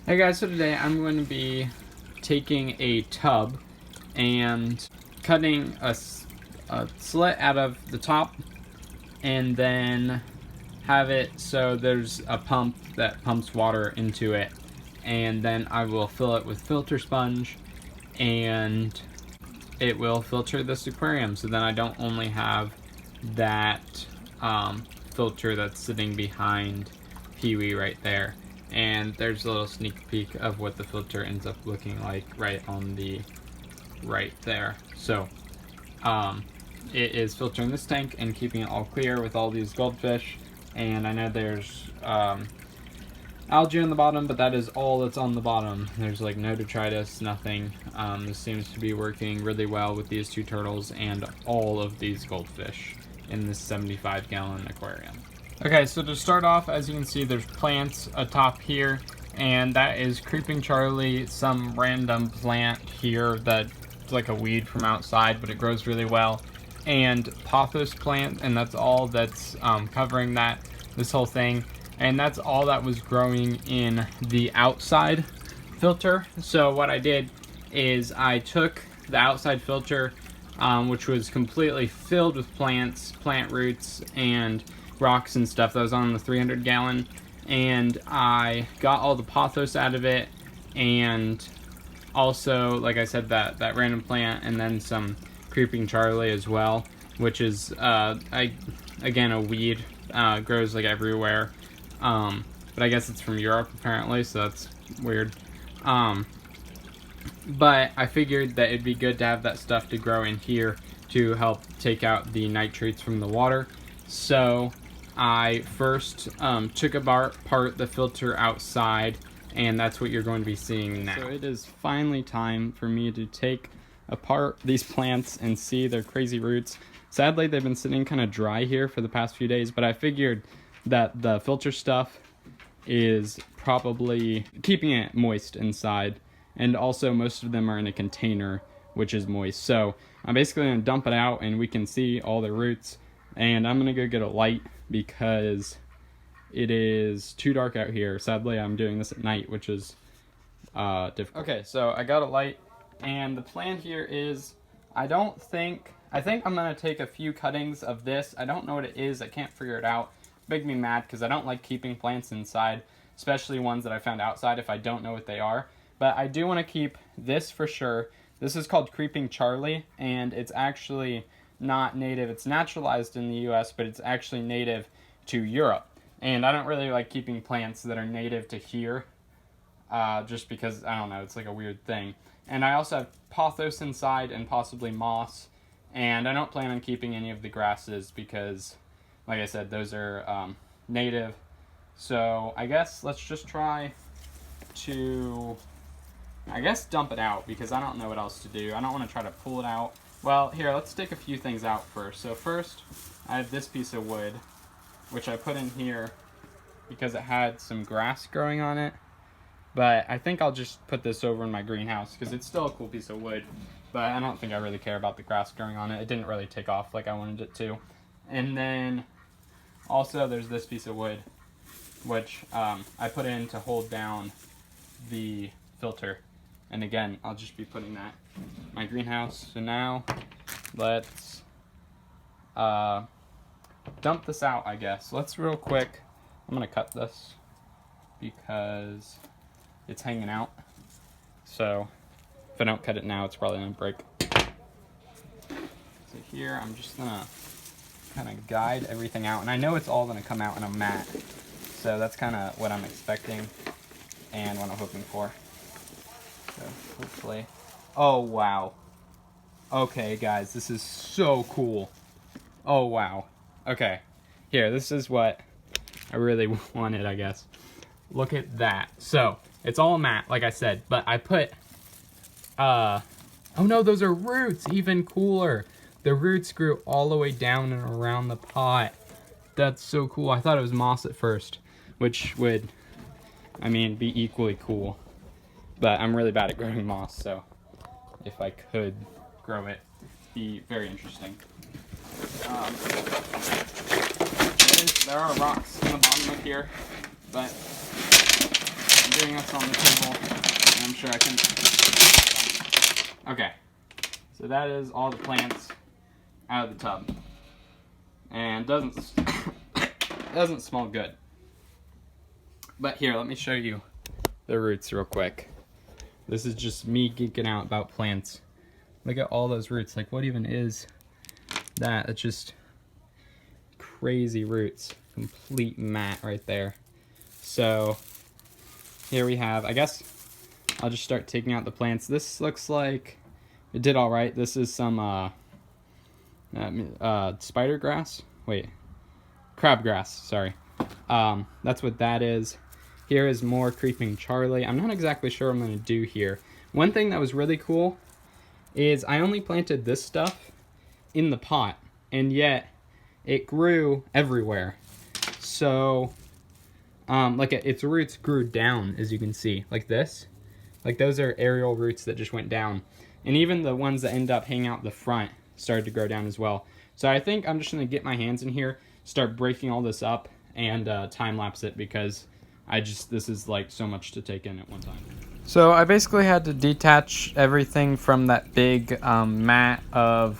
Hey guys, so today I'm going to be taking a tub and cutting a slit out of the top and then have it so there's a pump that pumps water into it, and then I will fill it with filter sponge and it will filter this aquarium, so then I don't only have that filter that's sitting behind Pee-wee right there. And there's a little sneak peek of what the filter ends up looking like right on the right there. So it is filtering this tank and keeping it all clear with all these goldfish. And I know there's algae on the bottom, but that is all that's on the bottom. There's like no detritus, nothing. This seems to be working really well with these two turtles and all of these goldfish in this 75-gallon aquarium. Okay, so to start off, as you can see, there's plants atop here, and that is Creeping Charlie, some random plant here that's like a weed from outside, but it grows really well, and Pothos plant, and that's all that's covering this whole thing, and that's all that was growing in the outside filter. So what I did is I took the outside filter, which was completely filled with plants, plant roots, and rocks and stuff that was on the 300-gallon, and I got all the Pothos out of it, and also, like I said, that random plant, and then some Creeping Charlie as well, which is again a weed, grows like everywhere, but I guess it's from Europe apparently, so that's weird. But I figured that it'd be good to have that stuff to grow in here to help take out the nitrates from the water. So I first took apart the filter outside, and that's what you're going to be seeing now. So it is finally time for me to take apart these plants and see their crazy roots. Sadly, they've been sitting kind of dry here for the past few days, but I figured that the filter stuff is probably keeping it moist inside, and also most of them are in a container which is moist. So I'm basically going to dump it out and we can see all the roots, and I'm going to go get a light because it is too dark out here. Sadly, I'm doing this at night, which is difficult. Okay, so I got a light, and the plan here is I think I'm going to take a few cuttings of this. I don't know what it is. I can't figure it out. It makes me mad because I don't like keeping plants inside, especially ones that I found outside if I don't know what they are. But I do want to keep this for sure. This is called Creeping Charlie, and it's actually not native. It's naturalized in the US, but it's actually native to Europe. And I don't really like keeping plants that are native to here, just because, I don't know, it's like a weird thing. And I also have Pothos inside and possibly moss, and I don't plan on keeping any of the grasses because, like I said, those are native. So I guess let's just try to, dump it out because I don't know what else to do. I don't want to try to pull it out. Well, here, let's take a few things out first. So first, I have this piece of wood, which I put in here because it had some grass growing on it. But I think I'll just put this over in my greenhouse because it's still a cool piece of wood. But I don't think I really care about the grass growing on it. It didn't really take off like I wanted it to. And then also there's this piece of wood, which I put in to hold down the filter. And again, I'll just be putting that in my greenhouse. So now, let's dump this out, I guess. Let's real quick, I'm gonna cut this because it's hanging out. So if I don't cut it now, it's probably gonna break. So here, I'm just gonna kind of guide everything out. And I know it's all gonna come out in a mat. So that's kind of what I'm expecting and what I'm hoping for. So hopefully, oh wow, okay guys, this is so cool. Oh wow, okay, here, this is what I really wanted, I guess. Look at that. So it's all matte, like I said, but I put oh no, those are roots. Even cooler, the roots grew all the way down and around the pot. That's so cool. I thought it was moss at first, which would, I mean, be equally cool. But I'm really bad at growing moss, so if I could grow it, it'd be very interesting. There are rocks in the bottom of here, but doing this on the table, and I'm sure I can. Okay, so that is all the plants out of the tub, and doesn't smell good. But here, let me show you the roots real quick. This is just me geeking out about plants. Look at all those roots. Like, what even is that? It's just crazy roots. Complete mat right there. So here we have, I guess I'll just start taking out the plants. This looks like it did all right. This is some spider grass. Wait, crabgrass, sorry. That's what that is. Here is more creeping Charlie. I'm not exactly sure what I'm going to do here. One thing that was really cool is I only planted this stuff in the pot, and yet it grew everywhere. So, like its roots grew down, as you can see, like this. Like those are aerial roots that just went down. And even the ones that end up hanging out the front started to grow down as well. So I think I'm just going to get my hands in here, start breaking all this up, and time-lapse it, because this is like so much to take in at one time. So I basically had to detach everything from that big mat of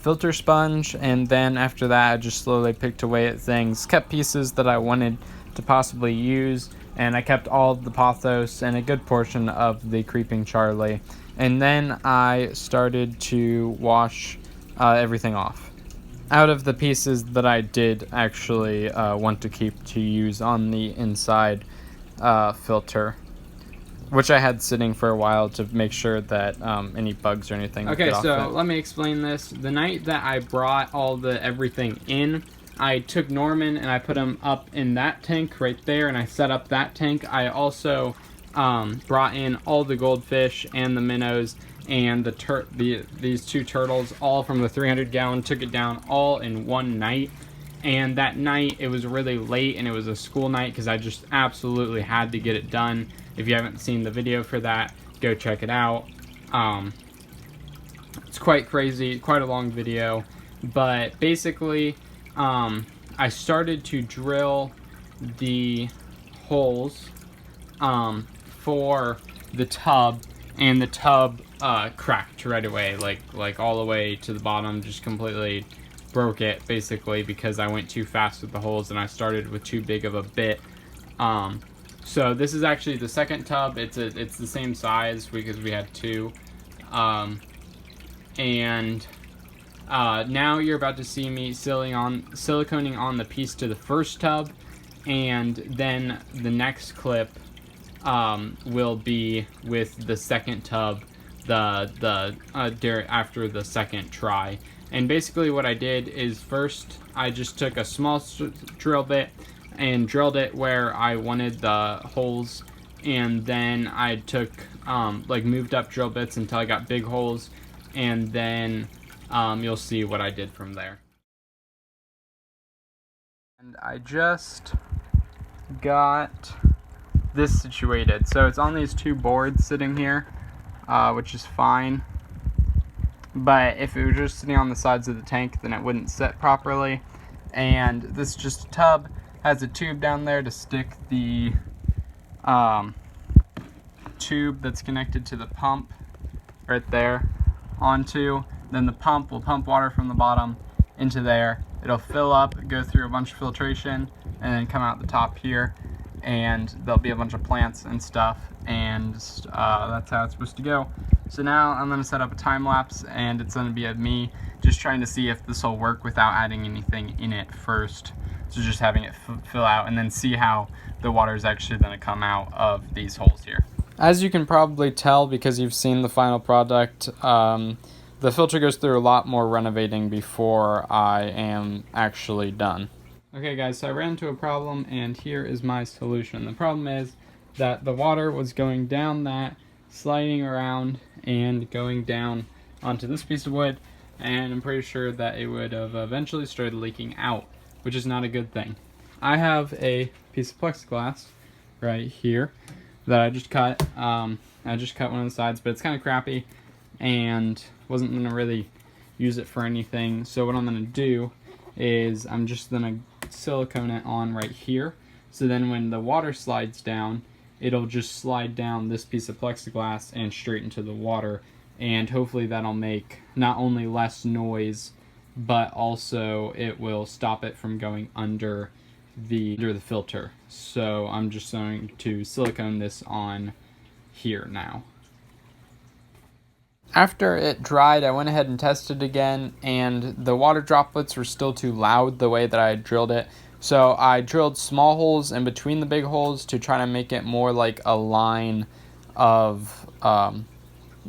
filter sponge, and then after that I just slowly picked away at things, kept pieces that I wanted to possibly use, and I kept all of the pothos and a good portion of the creeping Charlie, and then I started to wash everything off. Out of the pieces that I did actually want to keep to use on the inside filter, which I had sitting for a while to make sure that any bugs or anything would get off it. Okay, so let me explain this. The night that I brought everything in, I took Norman and I put him up in that tank right there, and I set up that tank. I also brought in all the goldfish and the minnows and these two turtles, all from the 300-gallon, took it down all in one night. And that night, it was really late, and it was a school night, because I just absolutely had to get it done. If you haven't seen the video for that, go check it out. It's quite crazy, quite a long video. But basically, I started to drill the holes for the tub, and the tub cracked right away, like all the way to the bottom, just completely broke it, basically, because I went too fast with the holes and I started with too big of a bit. So this is actually the second tub. It's the same size because we had two. And now you're about to see me siliconing on the piece to the first tub, and then the next clip will be with the second tub, after the second try. And basically what I did is, first I just took a small drill bit and drilled it where I wanted the holes, and then I took moved up drill bits until I got big holes, and then you'll see what I did from there. And I just got this situated. So it's on these two boards sitting here, which is fine. But if it was just sitting on the sides of the tank, then it wouldn't sit properly. And this is just a tub, has a tube down there to stick the tube that's connected to the pump right there onto. Then the pump will pump water from the bottom into there. It'll fill up, go through a bunch of filtration, and then come out the top here, and there'll be a bunch of plants and stuff, and that's how it's supposed to go. So now I'm going to set up a time lapse, and it's going to be of me just trying to see if this will work without adding anything in it first. So just having it fill out, and then see how the water is actually going to come out of these holes here. As you can probably tell because you've seen the final product, the filter goes through a lot more renovating before I am actually done. Okay guys, so I ran into a problem, and here is my solution. The problem is that the water was going down that, sliding around, and going down onto this piece of wood, and I'm pretty sure that it would have eventually started leaking out, which is not a good thing. I have a piece of plexiglass right here that I just cut. I just cut one of the sides, but it's kind of crappy and wasn't going to really use it for anything. So what I'm going to do is I'm just going to silicone it on right here. So then when the water slides down, it'll just slide down this piece of plexiglass and straight into the water, and hopefully that'll make not only less noise, but also it will stop it from going under the filter. So I'm just going to silicone this on here now. After it dried, I went ahead and tested again, and the water droplets were still too loud the way that I had drilled it. So I drilled small holes in between the big holes to try to make it more like a line of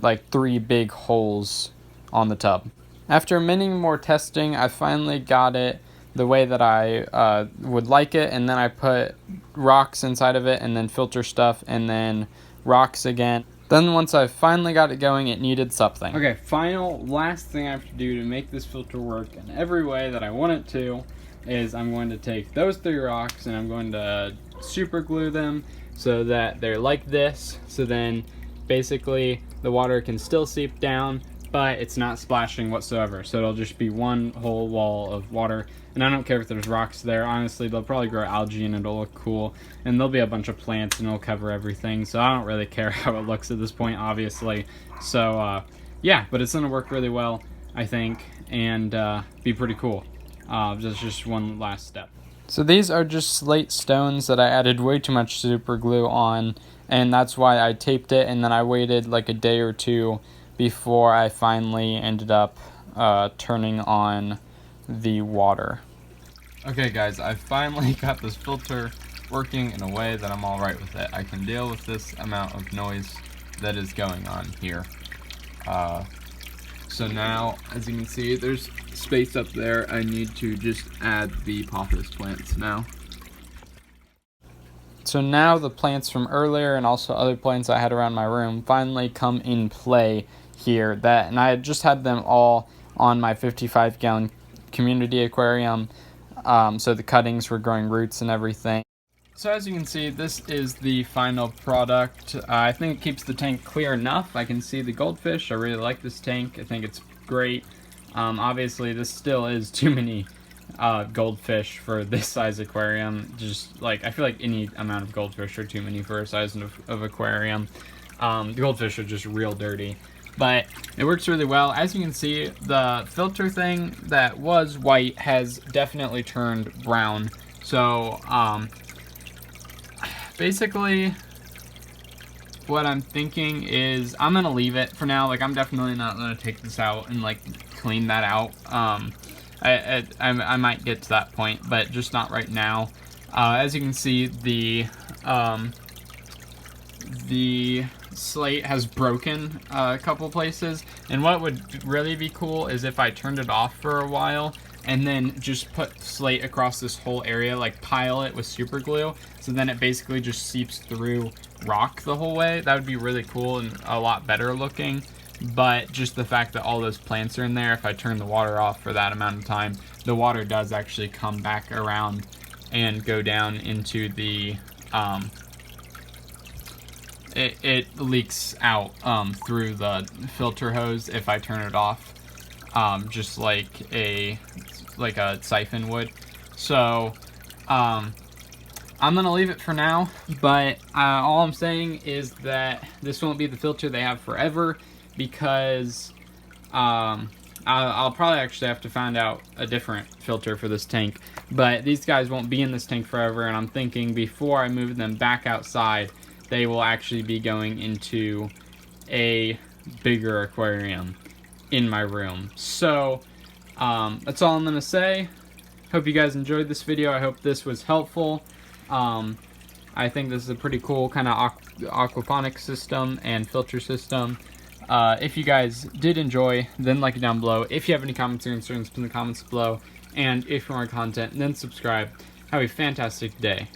like 3 big holes on the tub. After many more testing, I finally got it the way that I would like it, and then I put rocks inside of it, and then filter stuff, and then rocks again. Then once I finally got it going, it needed something. Okay, last thing I have to do to make this filter work in every way that I want it to is I'm going to take those 3 rocks and I'm going to super glue them so that they're like this. So then basically the water can still seep down, but it's not splashing whatsoever. So it'll just be one whole wall of water. And I don't care if there's rocks there. Honestly, they'll probably grow algae and it'll look cool. And there'll be a bunch of plants and it'll cover everything. So I don't really care how it looks at this point, obviously. So yeah, but it's gonna work really well, I think, and be pretty cool. That's just one last step. So these are just slate stones that I added way too much super glue on, and that's why I taped it, and then I waited like a day or two before I finally ended up turning on the water. Okay guys, I finally got this filter working in a way that I'm alright with it. I can deal with this amount of noise that is going on here. So now, as you can see, there's space up there. I need to just add the pothos plants now. So now the plants from earlier and also other plants I had around my room finally come in play here. And I had just had them all on my 55-gallon community aquarium, so the cuttings were growing roots and everything. So as you can see, this is the final product. I think it keeps the tank clear enough. I can see the goldfish. I really like this tank. I think it's great. Obviously, this still is too many goldfish for this size aquarium. Just like, I feel like any amount of goldfish are too many for a size of aquarium. The goldfish are just real dirty. But it works really well. As you can see, the filter thing that was white has definitely turned brown. So, basically, what I'm thinking is I'm gonna leave it for now. Like, I'm definitely not gonna take this out and like clean that out. I might get to that point, but just not right now. As you can see, the slate has broken a couple places, and what would really be cool is if I turned it off for a while and then just put slate across this whole area, like pile it with super glue, so then it basically just seeps through rock the whole way. That would be really cool and a lot better looking. But just the fact that all those plants are in there, if I turn the water off for that amount of time, the water does actually come back around and go down into the it leaks out through the filter hose if I turn it off, just like a siphon would. So I'm gonna leave it for now, but all I'm saying is that this won't be the filter they have forever, because I'll probably actually have to find out a different filter for this tank. But these guys won't be in this tank forever, and I'm thinking before I move them back outside, they will actually be going into a bigger aquarium in my room. So that's all I'm gonna say. Hope you guys enjoyed this video. I hope this was helpful. I think this is a pretty cool kind of aquaponics system and filter system. If you guys did enjoy, then like it down below. If you have any comments or concerns, put in the comments below. And if you want more content, then subscribe. Have a fantastic day.